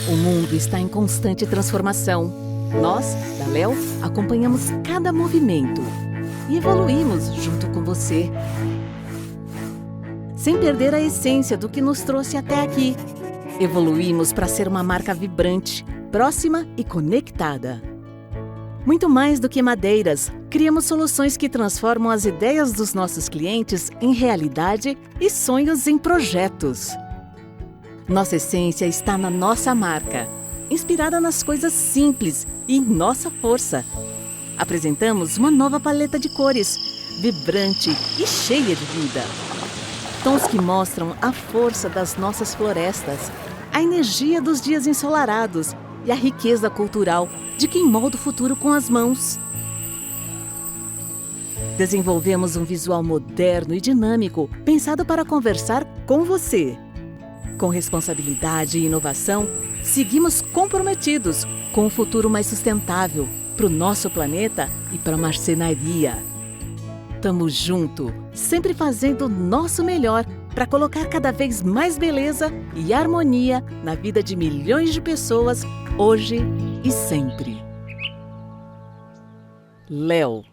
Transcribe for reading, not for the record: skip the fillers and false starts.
O mundo está em constante transformação. Nós, da Léo, acompanhamos cada movimento e evoluímos junto com você, sem perder a essência do que nos trouxe até aqui. Evoluímos para ser uma marca vibrante, próxima e conectada. Muito mais do que madeiras, criamos soluções que transformam as ideias dos nossos clientes em realidade e sonhos em projetos. Nossa essência está na nossa marca, inspirada nas coisas simples e em nossa força. Apresentamos uma nova paleta de cores, vibrante e cheia de vida. Tons que mostram a força das nossas florestas, a energia dos dias ensolarados e a riqueza cultural de quem molda o futuro com as mãos. Desenvolvemos um visual moderno e dinâmico, pensado para conversar com você. Com responsabilidade e inovação, seguimos comprometidos com um futuro mais sustentável para o nosso planeta e para a marcenaria. Tamo junto, sempre fazendo o nosso melhor para colocar cada vez mais beleza e harmonia na vida de milhões de pessoas, hoje e sempre. Léo.